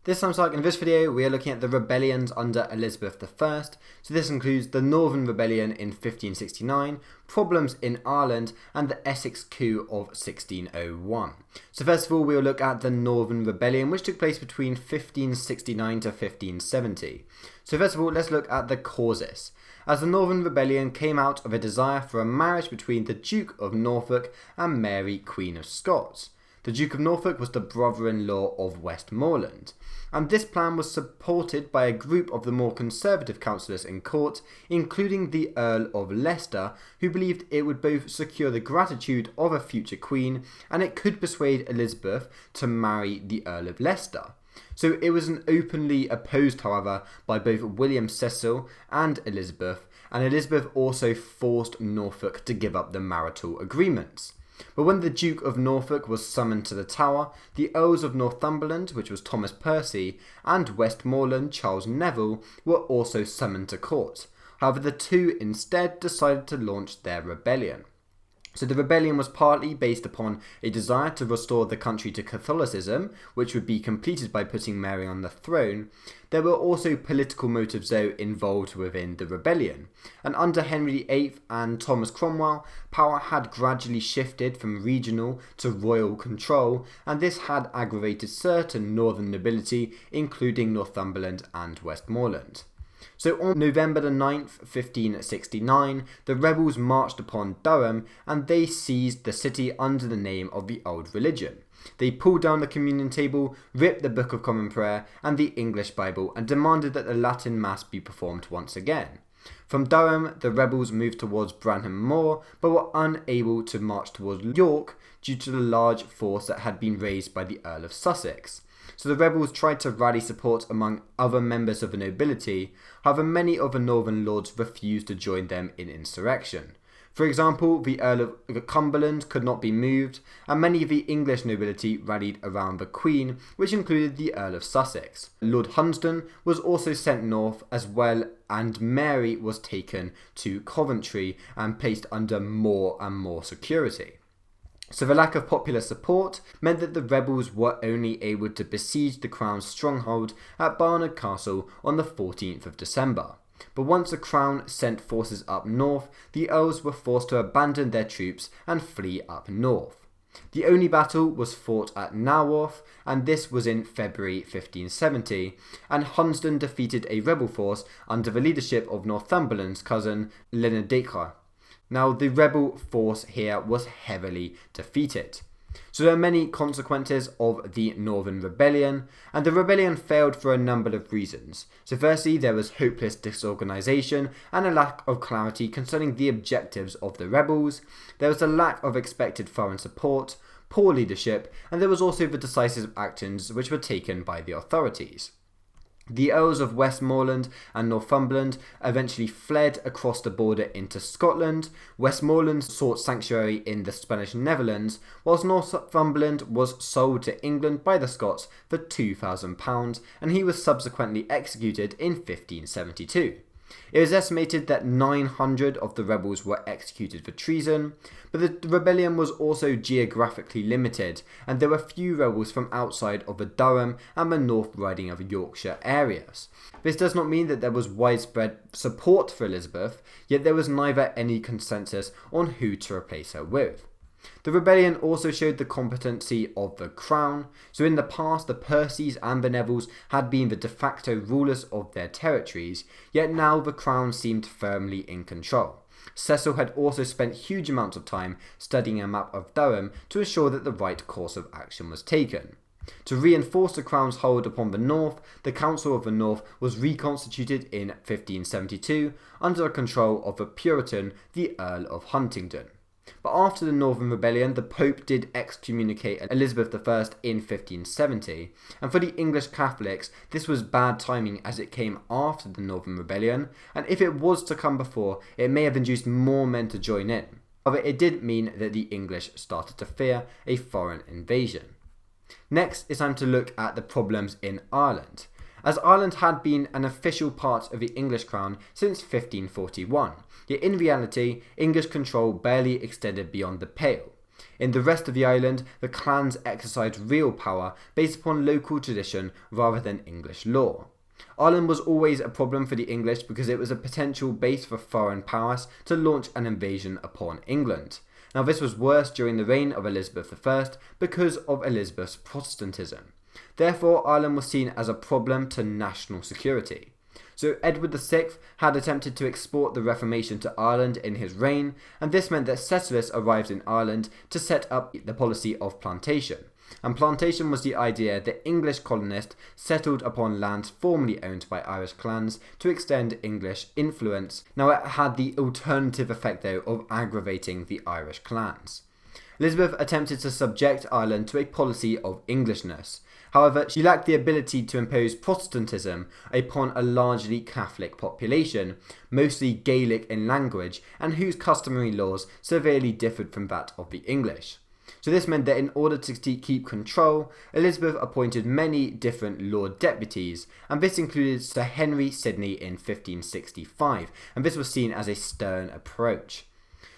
This time, in this video, we are looking at the rebellions under Elizabeth I. So this includes the Northern Rebellion in 1569, problems in Ireland, and the Essex Coup of 1601. So first of all, we will look at the Northern Rebellion, which took place between 1569 to 1570. So first of all, let's look at the causes. As the Northern Rebellion came out of a desire for a marriage between the Duke of Norfolk and Mary, Queen of Scots. The Duke of Norfolk was the brother-in-law of Westmoreland, and this plan was supported by a group of the more conservative councillors in court, including the Earl of Leicester, who believed it would both secure the gratitude of a future queen and it could persuade Elizabeth to marry the Earl of Leicester. So it was openly opposed, however, by both William Cecil and Elizabeth also forced Norfolk to give up the marital agreements. But when the Duke of Norfolk was summoned to the Tower, the Earls of Northumberland, which was Thomas Percy, and Westmoreland, Charles Neville, were also summoned to court. However, the two instead decided to launch their rebellion. So the rebellion was partly based upon a desire to restore the country to Catholicism, which would be completed by putting Mary on the throne. There were also political motives, though, involved within the rebellion. And under Henry VIII and Thomas Cromwell, power had gradually shifted from regional to royal control, and this had aggravated certain northern nobility, including Northumberland and Westmoreland. So on November the 9th, 1569, the rebels marched upon Durham and they seized the city under the name of the Old Religion. They pulled down the communion table, ripped the Book of Common Prayer and the English Bible, and demanded that the Latin Mass be performed once again. From Durham, the rebels moved towards Branham Moor, but were unable to march towards York due to the large force that had been raised by the Earl of Sussex. So the rebels tried to rally support among other members of the nobility, however many of the northern lords refused to join them in insurrection. For example, the Earl of Cumberland could not be moved, and many of the English nobility rallied around the Queen, which included the Earl of Sussex. Lord Hunsdon was also sent north as well, and Mary was taken to Coventry and placed under more and more security. So the lack of popular support meant that the rebels were only able to besiege the Crown's stronghold at Barnard Castle on the 14th of December. But once the Crown sent forces up north, the Earls were forced to abandon their troops and flee up north. The only battle was fought at Naworth, and this was in February 1570, and Hunsdon defeated a rebel force under the leadership of Northumberland's cousin Lenadecre. Now, the rebel force here was heavily defeated. So there are many consequences of the Northern Rebellion, and the rebellion failed for a number of reasons. So firstly, there was hopeless disorganisation and a lack of clarity concerning the objectives of the rebels. There was a lack of expected foreign support, poor leadership, and there was also the decisive actions which were taken by the authorities. The Earls of Westmoreland and Northumberland eventually fled across the border into Scotland. Westmoreland sought sanctuary in the Spanish Netherlands, whilst Northumberland was sold to England by the Scots for £2,000, and he was subsequently executed in 1572. It was estimated that 900 of the rebels were executed for treason, but the rebellion was also geographically limited, and there were few rebels from outside of the Durham and the North Riding of Yorkshire areas. This does not mean that there was widespread support for Elizabeth, yet there was neither any consensus on who to replace her with. The rebellion also showed the competency of the Crown. So in the past, the Percys and the Nevilles had been the de facto rulers of their territories, yet now the Crown seemed firmly in control. Cecil had also spent huge amounts of time studying a map of Durham to ensure that the right course of action was taken. To reinforce the Crown's hold upon the North, the Council of the North was reconstituted in 1572 under the control of the Puritan, the Earl of Huntingdon. But after the Northern Rebellion, the Pope did excommunicate Elizabeth I in 1570, and for the English Catholics, this was bad timing as it came after the Northern Rebellion, and if it was to come before, it may have induced more men to join in. However, it did mean that the English started to fear a foreign invasion. Next, it's time to look at the problems in Ireland. As Ireland had been an official part of the English crown since 1541, yet in reality, English control barely extended beyond the Pale. In the rest of the island, the clans exercised real power based upon local tradition rather than English law. Ireland was always a problem for the English because it was a potential base for foreign powers to launch an invasion upon England. Now this was worse during the reign of Elizabeth I because of Elizabeth's Protestantism. Therefore, Ireland was seen as a problem to national security. So Edward VI had attempted to export the Reformation to Ireland in his reign, and this meant that settlers arrived in Ireland to set up the policy of plantation. And plantation was the idea that English colonists settled upon lands formerly owned by Irish clans to extend English influence. Now it had the alternative effect though of aggravating the Irish clans. Elizabeth attempted to subject Ireland to a policy of Englishness. However, she lacked the ability to impose Protestantism upon a largely Catholic population, mostly Gaelic in language, and whose customary laws severely differed from that of the English. So this meant that in order to keep control, Elizabeth appointed many different Lord Deputies, and this included Sir Henry Sidney in 1565, and this was seen as a stern approach.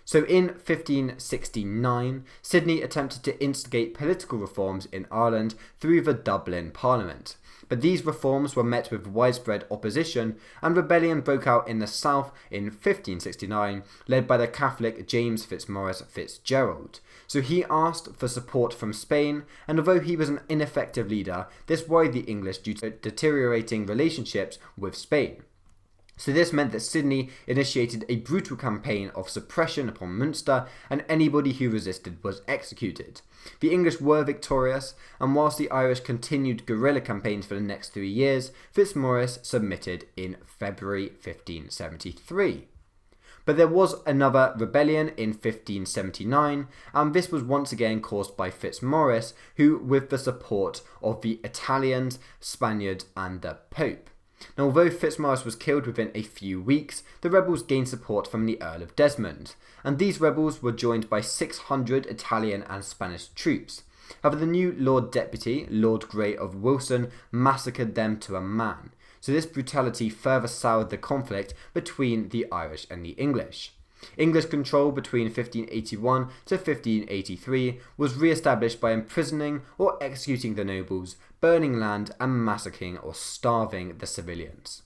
So in 1569, Sidney attempted to instigate political reforms in Ireland through the Dublin Parliament. But these reforms were met with widespread opposition, and rebellion broke out in the south in 1569, led by the Catholic James Fitzmaurice Fitzgerald. So he asked for support from Spain, and although he was an ineffective leader, this worried the English due to deteriorating relationships with Spain. So this meant that Sidney initiated a brutal campaign of suppression upon Munster, and anybody who resisted was executed. The English were victorious, and whilst the Irish continued guerrilla campaigns for the next 3 years, Fitzmaurice submitted in February 1573. But there was another rebellion in 1579, and this was once again caused by Fitzmaurice, who with the support of the Italians, Spaniards and the Pope. Now, although Fitzmaurice was killed within a few weeks, the rebels gained support from the Earl of Desmond, and these rebels were joined by 600 Italian and Spanish troops. However, the new Lord Deputy, Lord Grey of Wilson, massacred them to a man, so this brutality further soured the conflict between the Irish and the English. English control between 1581 to 1583 was re-established by imprisoning or executing the nobles, burning land and massacring or starving the civilians.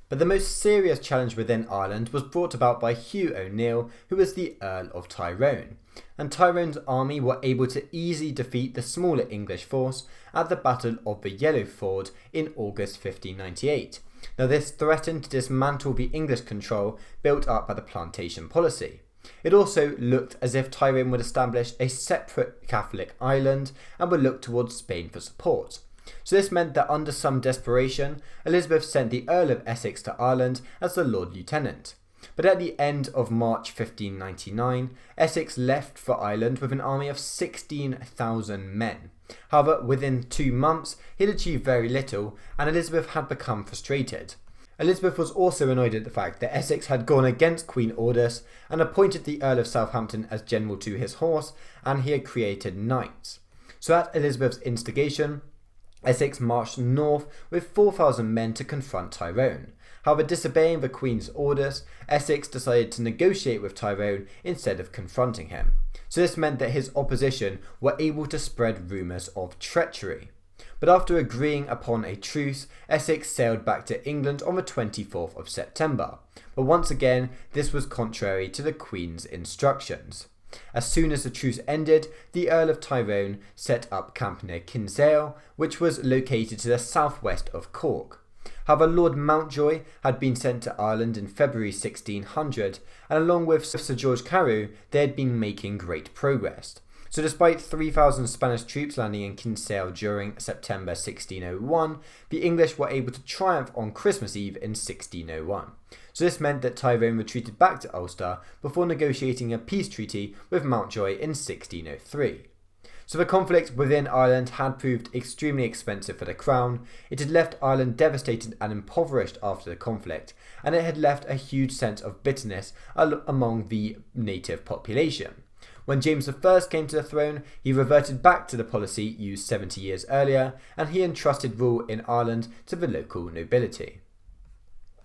But the most serious challenge within Ireland was brought about by Hugh O'Neill, who was the Earl of Tyrone. And Tyrone's army were able to easily defeat the smaller English force at the Battle of the Yellow Ford in August 1598. Now this threatened to dismantle the English control built up by the plantation policy. It also looked as if Tyrone would establish a separate Catholic island and would look towards Spain for support. So this meant that under some desperation, Elizabeth sent the Earl of Essex to Ireland as the Lord Lieutenant. But at the end of March 1599, Essex left for Ireland with an army of 16,000 men. However, within 2 months, he had achieved very little, and Elizabeth had become frustrated. Elizabeth was also annoyed at the fact that Essex had gone against Queen orders and appointed the Earl of Southampton as general to his horse, and he had created knights. So at Elizabeth's instigation, Essex marched north with 4,000 men to confront Tyrone. However, disobeying the Queen's orders, Essex decided to negotiate with Tyrone instead of confronting him. So this meant that his opposition were able to spread rumours of treachery. But after agreeing upon a truce, Essex sailed back to England on the 24th of September. But once again, this was contrary to the Queen's instructions. As soon as the truce ended, the Earl of Tyrone set up camp near Kinsale, which was located to the southwest of Cork. However, Lord Mountjoy had been sent to Ireland in February 1600, and along with Sir George Carew, they had been making great progress. So despite 3,000 Spanish troops landing in Kinsale during September 1601, the English were able to triumph on Christmas Eve in 1601. So this meant that Tyrone retreated back to Ulster before negotiating a peace treaty with Mountjoy in 1603. So the conflict within Ireland had proved extremely expensive for the Crown. It had left Ireland devastated and impoverished after the conflict, and it had left a huge sense of bitterness among the native population. When James I came to the throne, he reverted back to the policy used 70 years earlier, and he entrusted rule in Ireland to the local nobility.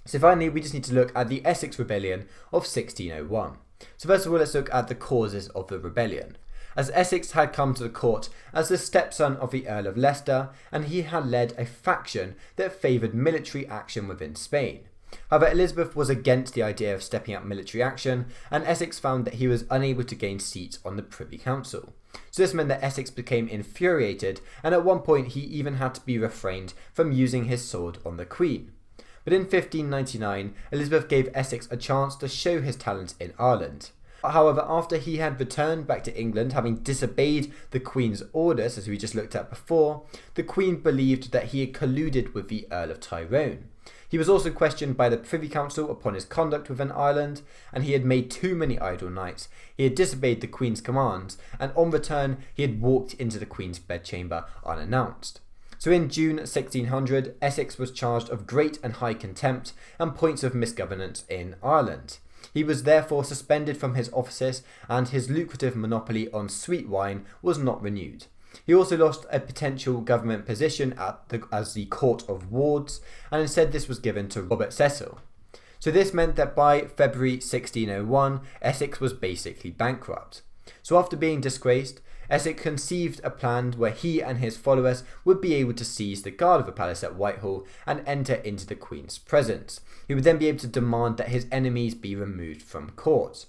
So finally, we just need to look at the Essex Rebellion of 1601. So first of all, let's look at the causes of the rebellion. as Essex had come to the court as the stepson of the Earl of Leicester, and he had led a faction that favoured military action within Spain. However, Elizabeth was against the idea of stepping up military action, and Essex found that he was unable to gain seats on the Privy Council. So this meant that Essex became infuriated, and at one point he even had to be refrained from using his sword on the Queen. But in 1599, Elizabeth gave Essex a chance to show his talents in Ireland. However, after he had returned back to England, having disobeyed the Queen's orders, as we just looked at before, the Queen believed that he had colluded with the Earl of Tyrone. He was also questioned by the Privy Council upon his conduct within Ireland, and he had made too many idle nights. He had disobeyed the Queen's commands, and on return he had walked into the Queen's bedchamber unannounced. So in June 1600, Essex was charged of great and high contempt and points of misgovernance in Ireland. He was therefore suspended from his offices, and his lucrative monopoly on sweet wine was not renewed. He also lost a potential government position as the Court of Wards, and instead this was given to Robert Cecil. So this meant that by February 1601, Essex was basically bankrupt. So after being disgraced, Essex conceived a plan where he and his followers would be able to seize the guard of the palace at Whitehall and enter into the Queen's presence. He would then be able to demand that his enemies be removed from court.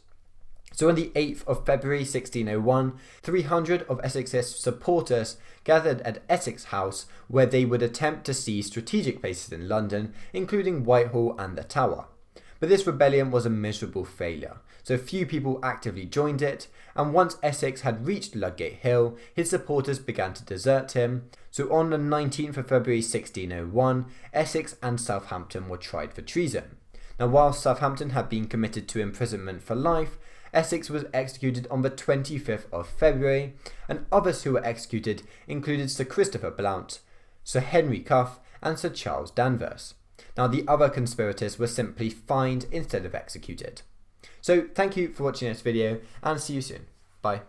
So on the 8th of February 1601, 300 of Essex's supporters gathered at Essex House, where they would attempt to seize strategic places in London, including Whitehall and the Tower. But this rebellion was a miserable failure, so few people actively joined it, and once Essex had reached Ludgate Hill, his supporters began to desert him. So on the 19th of February 1601, Essex and Southampton were tried for treason. Now, while Southampton had been committed to imprisonment for life, Essex was executed on the 25th of February, and others who were executed included Sir Christopher Blount, Sir Henry Cuff, and Sir Charles Danvers. Now, the other conspirators were simply fined instead of executed. So thank you for watching this video, and see you soon. Bye.